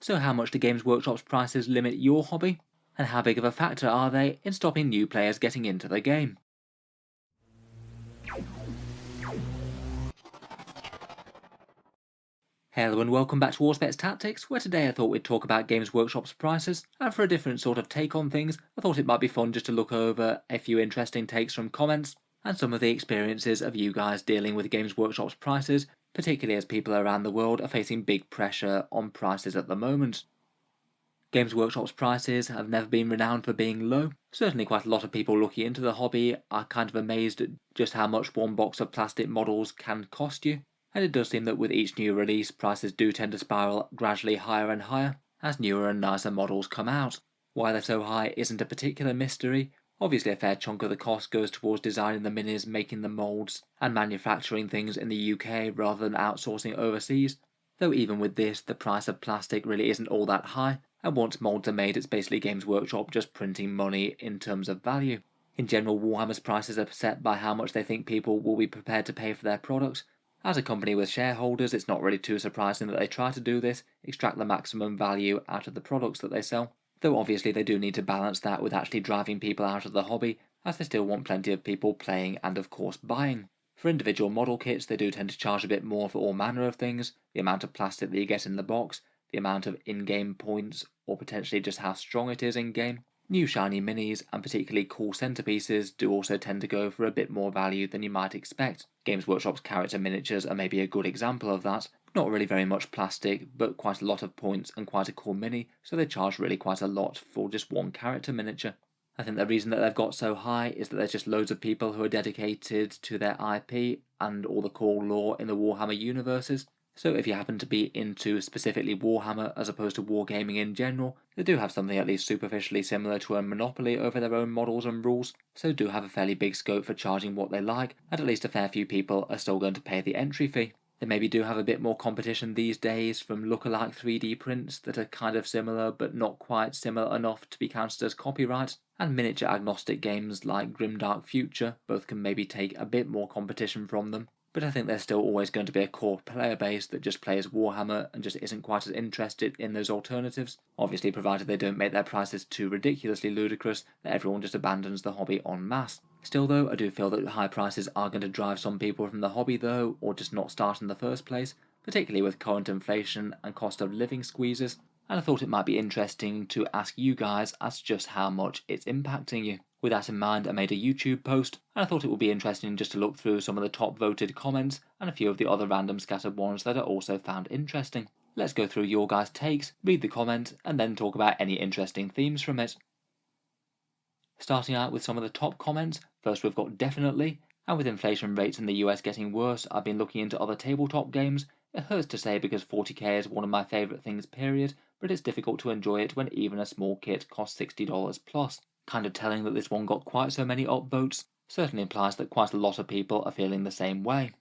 So how much do Games Workshop's prices limit your hobby? And how big of a factor are they in stopping new players getting into the game? Hello and welcome back to Auspex Tactics, where today I thought we'd talk about Games Workshop's prices, and for a different sort of take on things, I thought it might be fun just to look over a few interesting takes from comments, and some of the experiences of you guys dealing with Games Workshop's prices, particularly as people around the world are facing big pressure on prices at the moment. Games Workshop's prices have never been renowned for being low. Certainly quite a lot of people looking into the hobby are kind of amazed at just how much one box of plastic models can cost you, and it does seem that with each new release prices do tend to spiral gradually higher and higher as newer and nicer models come out. Why they're so high isn't a particular mystery. Obviously a fair chunk of the cost goes towards designing the minis, making the molds, and manufacturing things in the UK rather than outsourcing overseas, though even with this the price of plastic really isn't all that high, and once molds are made it's basically Games Workshop just printing money in terms of value. In general, Warhammer's prices are set by how much they think people will be prepared to pay for their products. As a company with shareholders, it's not really too surprising that they try to do this, extract the maximum value out of the products that they sell, though obviously they do need to balance that with actually driving people out of the hobby, as they still want plenty of people playing and of course buying. For individual model kits, they do tend to charge a bit more for all manner of things, the amount of plastic that you get in the box, the amount of in-game points, or potentially just how strong it is in-game. New shiny minis and particularly cool centerpieces do also tend to go for a bit more value than you might expect. Games Workshop's character miniatures are maybe a good example of that. Not really very much plastic, but quite a lot of points and quite a cool mini, so they charge really quite a lot for just one character miniature. I think the reason that they've got so high is that there's just loads of people who are dedicated to their IP and all the core lore in the Warhammer universes. So if you happen to be into specifically Warhammer as opposed to wargaming in general, they do have something at least superficially similar to a monopoly over their own models and rules, so do have a fairly big scope for charging what they like, and at least a fair few people are still going to pay the entry fee. They maybe do have a bit more competition these days from lookalike 3D prints that are kind of similar but not quite similar enough to be counted as copyright, and miniature agnostic games like Grimdark Future both can maybe take a bit more competition from them. But I think there's still always going to be a core player base that just plays Warhammer and just isn't quite as interested in those alternatives, obviously provided they don't make their prices too ridiculously ludicrous that everyone just abandons the hobby en masse. Still though, I do feel that high prices are going to drive some people from the hobby though, or just not start in the first place, particularly with current inflation and cost of living squeezes, and I thought it might be interesting to ask you guys as to just how much it's impacting you. With that in mind, I made a YouTube post, and I thought it would be interesting just to look through some of the top voted comments and a few of the other random scattered ones that I also found interesting. Let's go through your guys' takes, read the comment, and then talk about any interesting themes from it. Starting out with some of the top comments, first we've got definitely, and with inflation rates in the US getting worse, I've been looking into other tabletop games. It hurts to say because 40k is one of my favourite things period, but it's difficult to enjoy it when even a small kit costs $60 plus. Kind of telling that this one got quite so many upvotes certainly implies that quite a lot of people are feeling the same way.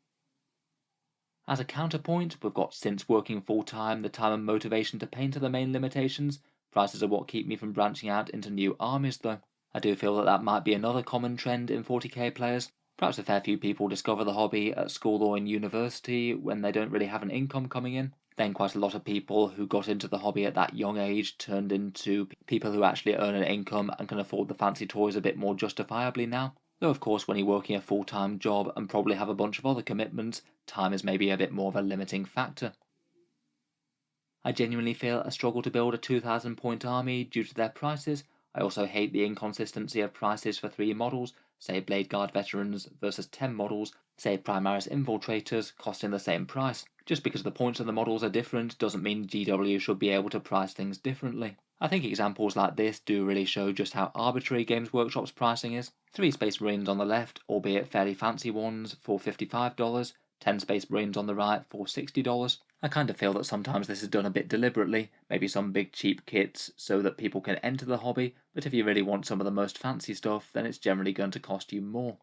As a counterpoint, we've got since working full time, the time and motivation to paint are the main limitations. Prices are what keep me from branching out into new armies though. I do feel that that might be another common trend in 40k players. Perhaps a fair few people discover the hobby at school or in university when they don't really have an income coming in. Then quite a lot of people who got into the hobby at that young age turned into people who actually earn an income and can afford the fancy toys a bit more justifiably now. Though of course when you're working a full-time job and probably have a bunch of other commitments, time is maybe a bit more of a limiting factor. I genuinely feel a struggle to build a 2,000 point army due to their prices. I also hate the inconsistency of prices for 3 models, say Blade Guard Veterans versus 10 models, say Primaris Infiltrators, costing the same price. Just because the points of the models are different doesn't mean GW should be able to price things differently. I think examples like this do really show just how arbitrary Games Workshop's pricing is. 3 Space Marines on the left, albeit fairly fancy ones, for $55, 10 Space Marines on the right for $60. I kind of feel that sometimes this is done a bit deliberately, maybe some big cheap kits so that people can enter the hobby, but if you really want some of the most fancy stuff, then it's generally going to cost you more.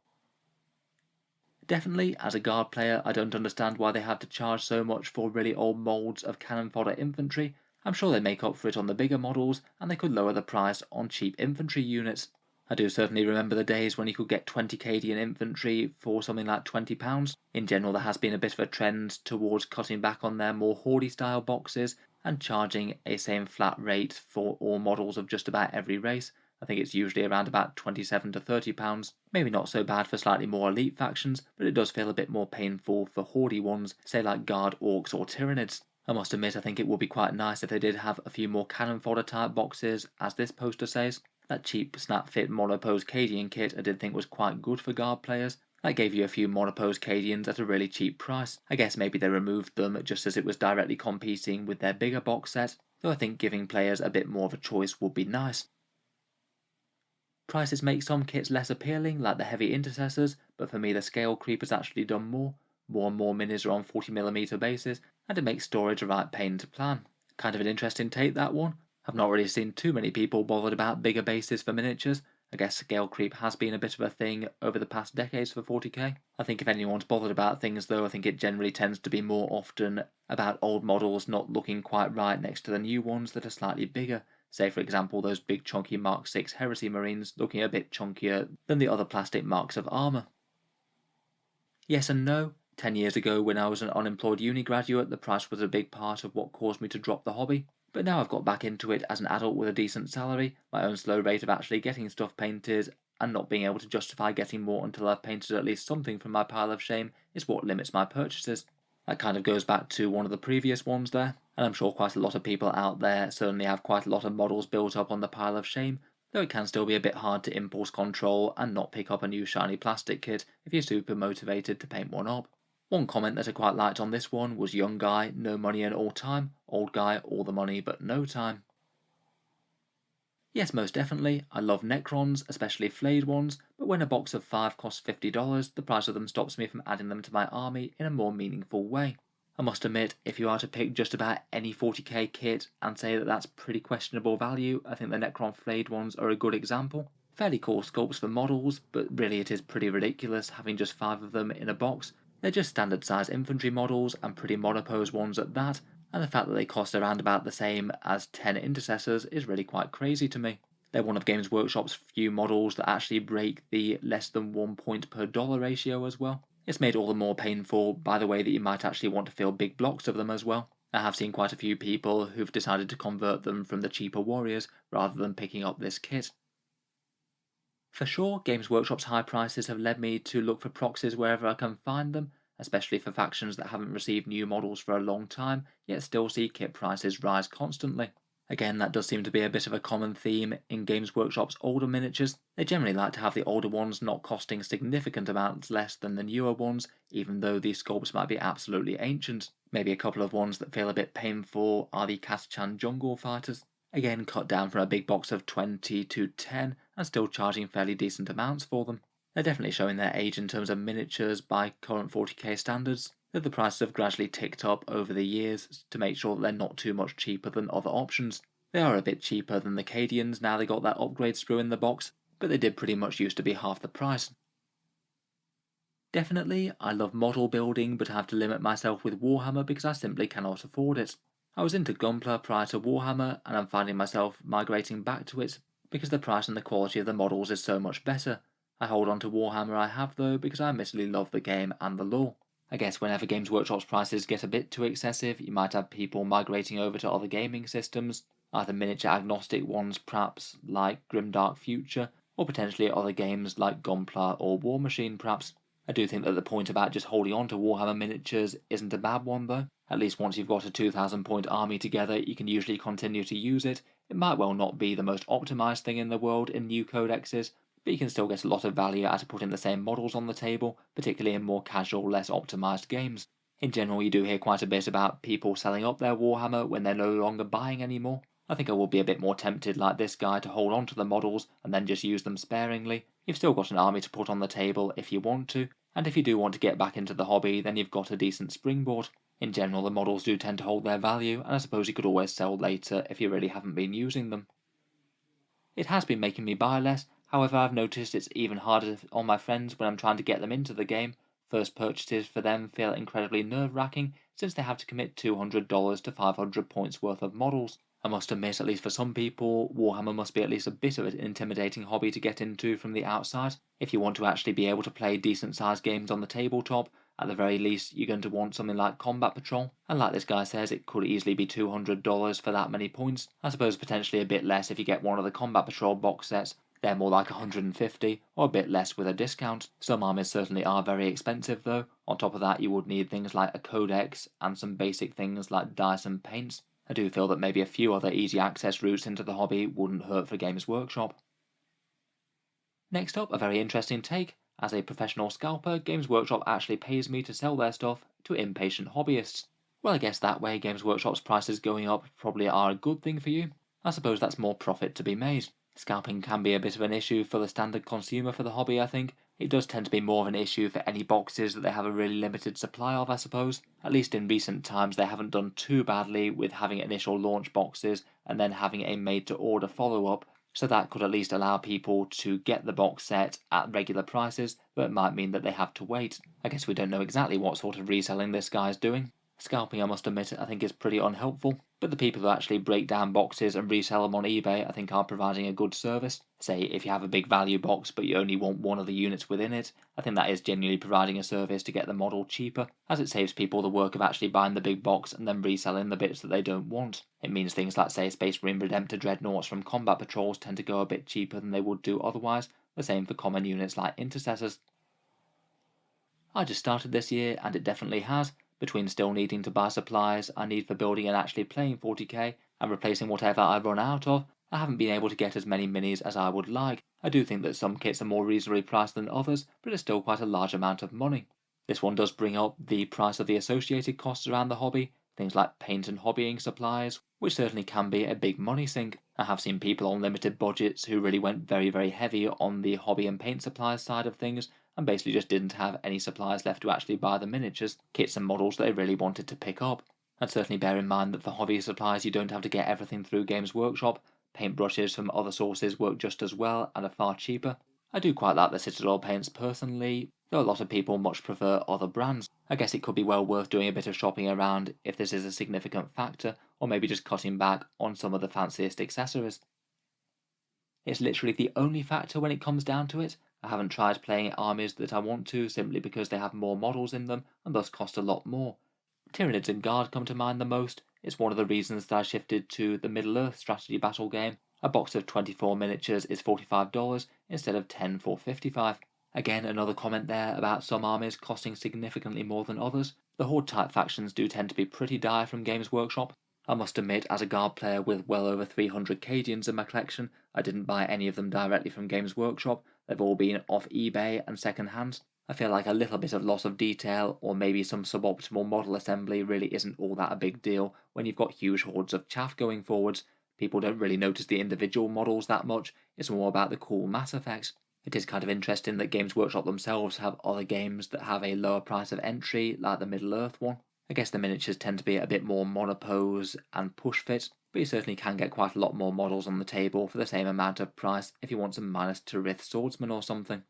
Definitely, as a guard player, I don't understand why they have to charge so much for really old molds of cannon fodder infantry. I'm sure they make up for it on the bigger models, and they could lower the price on cheap infantry units. I do certainly remember the days when you could get 20 Cadian infantry for something like £20. In general, there has been a bit of a trend towards cutting back on their more hoardy style boxes, and charging a same flat rate for all models of just about every race. I think it's usually around about £27 to £30. Maybe not so bad for slightly more elite factions, but it does feel a bit more painful for hoardy ones, say like Guard Orcs or Tyranids. I must admit I think it would be quite nice if they did have a few more cannon fodder type boxes, as this poster says. That cheap snap fit monopose Cadian kit I did think was quite good for Guard players. That gave you a few monopose Cadians at a really cheap price. I guess maybe they removed them just as it was directly competing with their bigger box set, though I think giving players a bit more of a choice would be nice. Prices make some kits less appealing, like the heavy intercessors, but for me the scale creep has actually done more. More and more minis are on 40mm bases, and it makes storage a right pain to plan. Kind of an interesting take, that one. I've not really seen too many people bothered about bigger bases for miniatures. I guess scale creep has been a bit of a thing over the past decades for 40k. I think if anyone's bothered about things though, I think it generally tends to be more often about old models not looking quite right next to the new ones that are slightly bigger. Say for example those big chunky Mark 6 Heresy Marines looking a bit chunkier than the other plastic marks of armour. Yes and no. 10 years ago when I was an unemployed uni graduate, the price was a big part of what caused me to drop the hobby. But now I've got back into it as an adult with a decent salary, my own slow rate of actually getting stuff painted, and not being able to justify getting more until I've painted at least something from my pile of shame is what limits my purchases. That kind of goes back to one of the previous ones there, and I'm sure quite a lot of people out there certainly have quite a lot of models built up on the pile of shame, though it can still be a bit hard to impulse control and not pick up a new shiny plastic kit if you're super motivated to paint one up. One comment that I quite liked on this one was young guy, no money and all time, old guy, all the money but no time. Yes, most definitely, I love Necrons, especially flayed ones, but when a box of 5 costs $50, the price of them stops me from adding them to my army in a more meaningful way. I must admit, if you are to pick just about any 40k kit and say that that's pretty questionable value, I think the Necron flayed ones are a good example. Fairly cool sculpts for models, but really it is pretty ridiculous having just 5 of them in a box. They're just standard size infantry models and pretty monopose ones at that, and the fact that they cost around about the same as 10 intercessors is really quite crazy to me. They're one of Games Workshop's few models that actually break the less than 1 point per dollar ratio as well. It's made all the more painful by the way that you might actually want to fill big blocks of them as well. I have seen quite a few people who've decided to convert them from the cheaper warriors rather than picking up this kit. For sure, Games Workshop's high prices have led me to look for proxies wherever I can find them, especially for factions that haven't received new models for a long time, yet still see kit prices rise constantly. Again, that does seem to be a bit of a common theme in Games Workshop's older miniatures. They generally like to have the older ones not costing significant amounts less than the newer ones, even though these sculpts might be absolutely ancient. Maybe a couple of ones that feel a bit painful are the Kazachan Jungle Fighters. Again, cut down from a big box of 20 to 10 and still charging fairly decent amounts for them. They're definitely showing their age in terms of miniatures by current 40k standards, though the prices have gradually ticked up over the years to make sure that they're not too much cheaper than other options. They are a bit cheaper than the Cadians now they got that upgrade screw in the box, but they did pretty much used to be half the price. Definitely, I love model building, but I have to limit myself with Warhammer because I simply cannot afford it. I was into Gunpla prior to Warhammer, and I'm finding myself migrating back to it because the price and the quality of the models is so much better. I hold on to Warhammer I have though because I admittedly love the game and the lore. I guess whenever Games Workshop's prices get a bit too excessive, you might have people migrating over to other gaming systems, either miniature agnostic ones perhaps like Grimdark Future, or potentially other games like Gunpla or War Machine perhaps. I do think that the point about just holding on to Warhammer miniatures isn't a bad one though. At least once you've got a 2000 point army together, you can usually continue to use it. It might well not be the most optimised thing in the world in new codexes, but you can still get a lot of value out of putting the same models on the table, particularly in more casual, less optimised games. In general, you do hear quite a bit about people selling up their Warhammer when they're no longer buying anymore. I think I will be a bit more tempted like this guy to hold on to the models and then just use them sparingly. You've still got an army to put on the table if you want to, and if you do want to get back into the hobby, then you've got a decent springboard. In general, the models do tend to hold their value, and I suppose you could always sell later if you really haven't been using them. It has been making me buy less, however I've noticed it's even harder on my friends when I'm trying to get them into the game. First purchases for them feel incredibly nerve-wracking since they have to commit $200 to 500 points worth of models. I must admit, at least for some people, Warhammer must be at least a bit of an intimidating hobby to get into from the outside. If you want to actually be able to play decent sized games on the tabletop, At the very least, you're going to want something like Combat Patrol, and like this guy says, it could easily be $200 for that many points. I suppose potentially a bit less if you get one of the Combat Patrol box sets. They're more like $150, or a bit less with a discount. Some armies certainly are very expensive though. On top of that, you would need things like a codex and some basic things like dice and paints. I do feel that maybe a few other easy access routes into the hobby wouldn't hurt for Games Workshop. Next up, a very interesting take. As a professional scalper, Games Workshop actually pays me to sell their stuff to impatient hobbyists. Well, I guess that way Games Workshop's prices going up probably are a good thing for you. I suppose that's more profit to be made. Scalping can be a bit of an issue for the standard consumer for the hobby, I think. It does tend to be more of an issue for any boxes that they have a really limited supply of, I suppose. At least in recent times they haven't done too badly with having initial launch boxes and then having a made-to-order follow-up, so that could at least allow people to get the box set at regular prices, but it might mean that they have to wait. I guess we don't know exactly what sort of reselling this guy's doing. Scalping, I must admit, I think is pretty unhelpful, but the people who actually break down boxes and resell them on eBay I think are providing a good service. Say, if you have a big value box but you only want one of the units within it, I think that is genuinely providing a service to get the model cheaper, as it saves people the work of actually buying the big box and then reselling the bits that they don't want. It means things like, say, Space Marine Redemptor Dreadnoughts from Combat Patrols tend to go a bit cheaper than they would do otherwise, the same for common units like Intercessors. I just started this year and it definitely has. Between still needing to buy supplies I need for building and actually playing 40k, and replacing whatever I run out of, I haven't been able to get as many minis as I would like. I do think that some kits are more reasonably priced than others, but it's still quite a large amount of money. This one does bring up the price of the associated costs around the hobby, things like paint and hobbying supplies, which certainly can be a big money sink. I have seen people on limited budgets who really went very heavy on the hobby and paint supplies side of things, and basically just didn't have any supplies left to actually buy the miniatures, kits and models they really wanted to pick up. And certainly bear in mind that for hobby supplies you don't have to get everything through Games Workshop. Paintbrushes from other sources work just as well and are far cheaper. I do quite like the Citadel paints personally, though a lot of people much prefer other brands. I guess it could be well worth doing a bit of shopping around if this is a significant factor, or maybe just cutting back on some of the fanciest accessories. It's literally the only factor when it comes down to it. I haven't tried playing armies that I want to simply because they have more models in them and thus cost a lot more. Tyranids and Guard come to mind the most. It's one of the reasons that I shifted to the Middle-earth strategy battle game. A box of 24 miniatures is $45 instead of $10 for $55. Again, another comment there about some armies costing significantly more than others. The Horde-type factions do tend to be pretty dire from Games Workshop. I must admit, as a Guard player with well over 300 Cadians in my collection, I didn't buy any of them directly from Games Workshop. They've all been off eBay and second hand. I feel like a little bit of loss of detail or maybe some suboptimal model assembly really isn't all that a big deal when you've got huge hordes of chaff going forwards. People don't really notice the individual models that much, it's more about the cool mass effects. It is kind of interesting that Games Workshop themselves have other games that have a lower price of entry, like the Middle-earth one. I guess the miniatures tend to be a bit more monopose and push fit, but you certainly can get quite a lot more models on the table for the same amount of price if you want some Minas Tirith swordsman or something.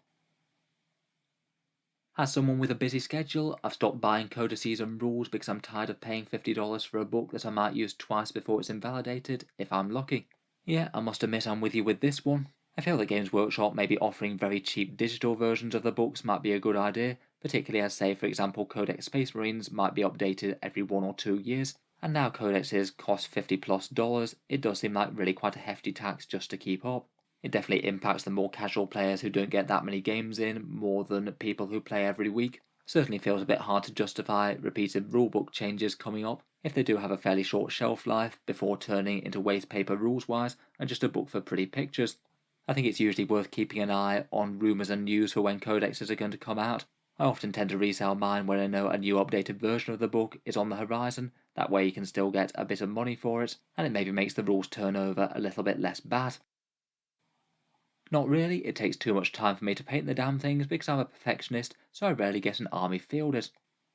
As someone with a busy schedule, I've stopped buying codices and rules because I'm tired of paying $50 for a book that I might use twice before it's invalidated, if I'm lucky. Yeah, I must admit I'm with you with this one. I feel that Games Workshop maybe offering very cheap digital versions of the books might be a good idea, particularly as, say, for example, Codex Space Marines might be updated every 1 or 2 years, and now codexes cost $50+, it does seem like really quite a hefty tax just to keep up. It definitely impacts the more casual players who don't get that many games in, more than people who play every week. Certainly feels a bit hard to justify repeated rulebook changes coming up, if they do have a fairly short shelf life before turning into waste paper rules-wise and just a book for pretty pictures. I think it's usually worth keeping an eye on rumours and news for when codexes are going to come out. I often tend to resell mine when I know a new updated version of the book is on the horizon. That way you can still get a bit of money for it, and it maybe makes the rules turnover a little bit less bad. Not really, it takes too much time for me to paint the damn things because I'm a perfectionist, so I rarely get an army fielded.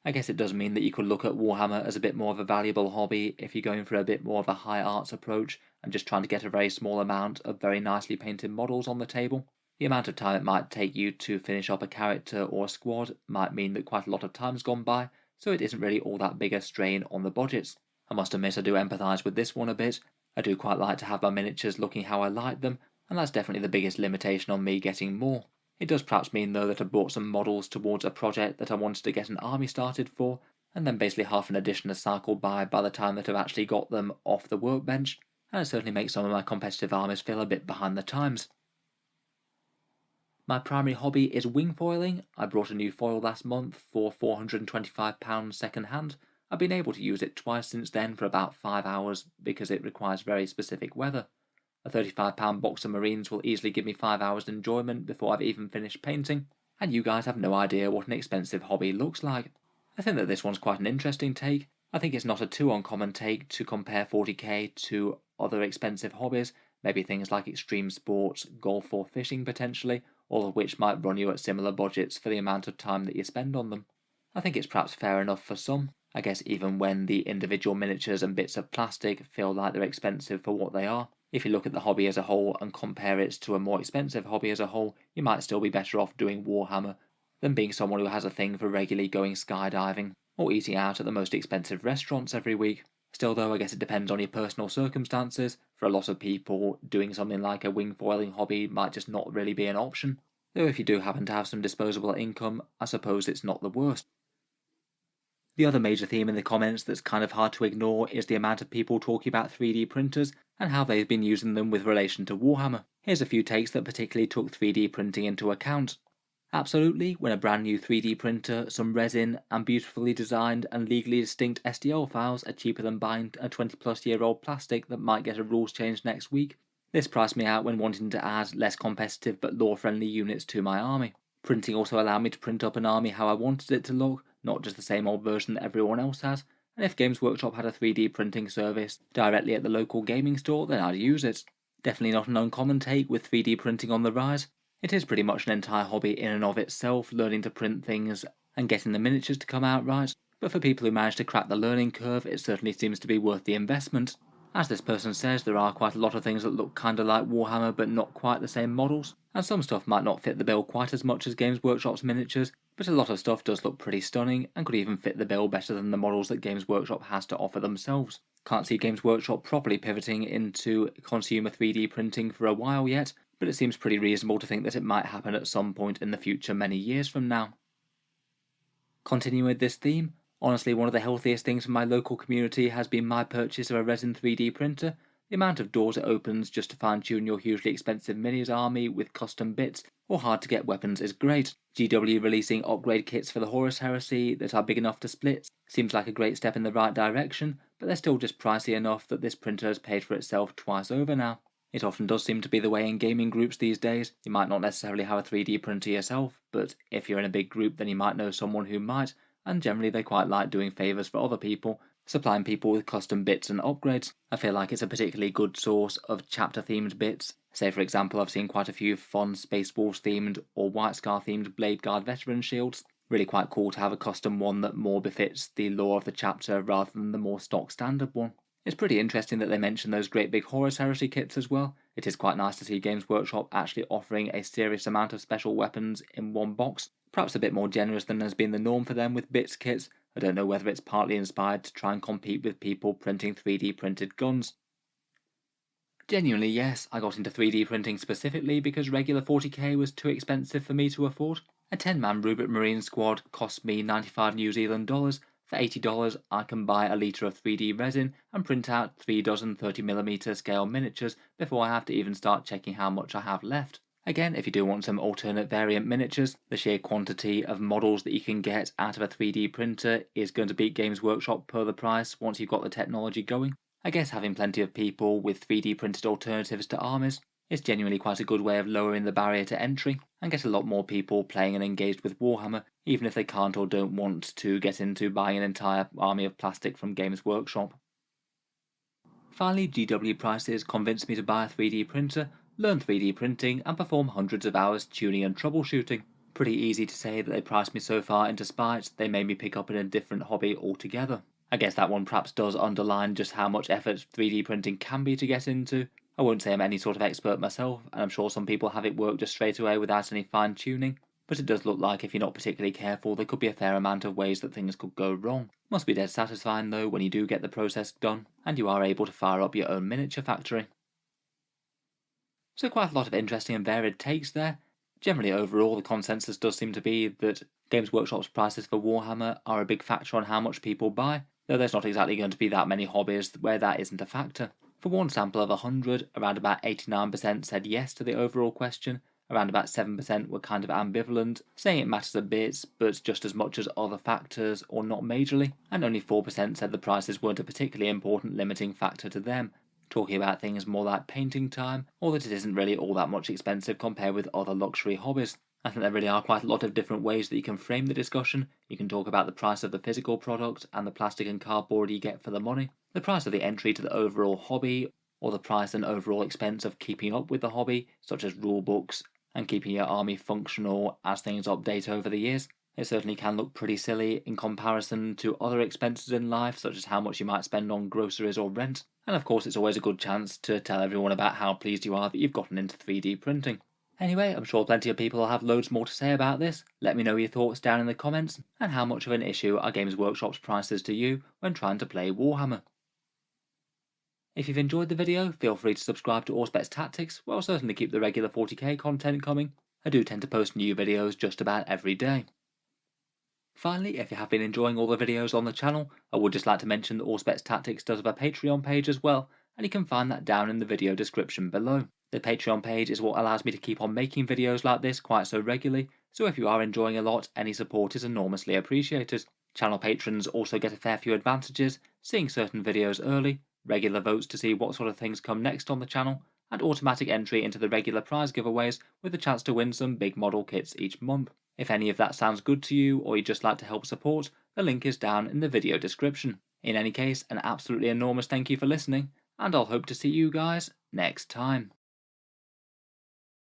I guess it does mean that you could look at Warhammer as a bit more of a valuable hobby if you're going for a bit more of a high arts approach and just trying to get a very small amount of very nicely painted models on the table. The amount of time it might take you to finish up a character or a squad might mean that quite a lot of time's gone by, so it isn't really all that big a strain on the budgets. I must admit I do empathise with this one a bit. I do quite like to have my miniatures looking how I like them, and that's definitely the biggest limitation on me getting more. It does perhaps mean though that I brought some models towards a project that I wanted to get an army started for, and then basically half an edition to cycle by the time that I've actually got them off the workbench, and it certainly makes some of my competitive armies feel a bit behind the times. My primary hobby is wing foiling. I brought a new foil last month for £425 second hand. I've been able to use it twice since then for about 5 hours because it requires very specific weather. A £35 box of Marines will easily give me 5 hours enjoyment before I've even finished painting, and you guys have no idea what an expensive hobby looks like. I think that this one's quite an interesting take. I think it's not a too uncommon take to compare 40k to other expensive hobbies, maybe things like extreme sports, golf or fishing potentially, all of which might run you at similar budgets for the amount of time that you spend on them. I think it's perhaps fair enough for some. I guess even when the individual miniatures and bits of plastic feel like they're expensive for what they are, if you look at the hobby as a whole and compare it to a more expensive hobby as a whole, you might still be better off doing Warhammer than being someone who has a thing for regularly going skydiving or eating out at the most expensive restaurants every week. Still though, I guess it depends on your personal circumstances. For a lot of people, doing something like a wing foiling hobby might just not really be an option. Though if you do happen to have some disposable income, I suppose it's not the worst. The other major theme in the comments that's kind of hard to ignore is the amount of people talking about 3D printers and how they've been using them with relation to Warhammer. Here's a few takes that particularly took 3D printing into account. Absolutely, when a brand new 3D printer, some resin, and beautifully designed and legally distinct STL files are cheaper than buying a 20-plus-year-old plastic that might get a rules change next week. This priced me out when wanting to add less competitive but lore-friendly units to my army. Printing also allowed me to print up an army how I wanted it to look, not just the same old version that everyone else has, and if Games Workshop had a 3D printing service directly at the local gaming store, then I'd use it. Definitely not an uncommon take with 3D printing on the rise. It is pretty much an entire hobby in and of itself, learning to print things and getting the miniatures to come out right, but for people who manage to crack the learning curve, it certainly seems to be worth the investment. As this person says, there are quite a lot of things that look kinda like Warhammer but not quite the same models, and some stuff might not fit the bill quite as much as Games Workshop's miniatures, but a lot of stuff does look pretty stunning and could even fit the bill better than the models that Games Workshop has to offer themselves. Can't see Games Workshop properly pivoting into consumer 3D printing for a while yet, but it seems pretty reasonable to think that it might happen at some point in the future many years from now. Continuing with this theme, honestly one of the healthiest things for my local community has been my purchase of a resin 3D printer. The amount of doors it opens just to fine-tune your hugely expensive minis army with custom bits or hard-to-get weapons is great. GW releasing upgrade kits for the Horus Heresy that are big enough to split seems like a great step in the right direction, but they're still just pricey enough that this printer has paid for itself twice over now. It often does seem to be the way in gaming groups these days. You might not necessarily have a 3D printer yourself, but if you're in a big group then you might know someone who might, and generally they quite like doing favours for other people, supplying people with custom bits and upgrades. I feel like it's a particularly good source of chapter-themed bits. Say for example, I've seen quite a few fun Space Wolves themed or White Scar themed Blade Guard veteran shields. Really quite cool to have a custom one that more befits the lore of the chapter rather than the more stock standard one. It's pretty interesting that they mention those great big Horus Heresy kits as well. It is quite nice to see Games Workshop actually offering a serious amount of special weapons in one box, perhaps a bit more generous than has been the norm for them with bits kits. I don't know whether it's partly inspired to try and compete with people printing 3D printed guns. Genuinely yes, I got into 3D printing specifically because regular 40k was too expensive for me to afford. A 10-man Rubik Marine squad cost me 95 New Zealand dollars. For $80 I can buy a litre of 3D resin and print out 3 dozen 30mm scale miniatures before I have to even start checking how much I have left. Again, if you do want some alternate variant miniatures, the sheer quantity of models that you can get out of a 3D printer is going to beat Games Workshop per the price once you've got the technology going. I guess having plenty of people with 3D printed alternatives to armies is genuinely quite a good way of lowering the barrier to entry and get a lot more people playing and engaged with Warhammer, even if they can't or don't want to get into buying an entire army of plastic from Games Workshop. Finally, GW prices convinced me to buy a 3D printer, learn 3D printing, and perform hundreds of hours tuning and troubleshooting. Pretty easy to say that they priced me so far into spite, they made me pick up in a different hobby altogether. I guess that one perhaps does underline just how much effort 3D printing can be to get into. I won't say I'm any sort of expert myself, and I'm sure some people have it work just straight away without any fine tuning, but it does look like if you're not particularly careful there could be a fair amount of ways that things could go wrong. Must be dead satisfying though when you do get the process done, and you are able to fire up your own miniature factory. So quite a lot of interesting and varied takes there. Generally, overall, the consensus does seem to be that Games Workshop's prices for Warhammer are a big factor on how much people buy, though there's not exactly going to be that many hobbies where that isn't a factor. For one sample of 100, around about 89% said yes to the overall question, around about 7% were kind of ambivalent, saying it matters a bit, but just as much as other factors or not majorly, and only 4% said the prices weren't a particularly important limiting factor to them, talking about things more like painting time, or that it isn't really all that much expensive compared with other luxury hobbies. I think there really are quite a lot of different ways that you can frame the discussion. You can talk about the price of the physical product and the plastic and cardboard you get for the money, the price of the entry to the overall hobby, or the price and overall expense of keeping up with the hobby, such as rule books and keeping your army functional as things update over the years. It certainly can look pretty silly in comparison to other expenses in life, such as how much you might spend on groceries or rent. And of course, it's always a good chance to tell everyone about how pleased you are that you've gotten into 3D printing. Anyway, I'm sure plenty of people will have loads more to say about this. Let me know your thoughts down in the comments, and how much of an issue are Games Workshop's prices to you when trying to play Warhammer. If you've enjoyed the video, feel free to subscribe to Auspex Tactics, where I'll certainly keep the regular 40k content coming. I do tend to post new videos just about every day. Finally, if you have been enjoying all the videos on the channel, I would just like to mention that Auspex Tactics does have a Patreon page as well, and you can find that down in the video description below. The Patreon page is what allows me to keep on making videos like this quite so regularly, so if you are enjoying a lot, any support is enormously appreciated. Channel patrons also get a fair few advantages, seeing certain videos early, regular votes to see what sort of things come next on the channel, and automatic entry into the regular prize giveaways with a chance to win some big model kits each month. If any of that sounds good to you, or you'd just like to help support, the link is down in the video description. In any case, an absolutely enormous thank you for listening, and I'll hope to see you guys next time.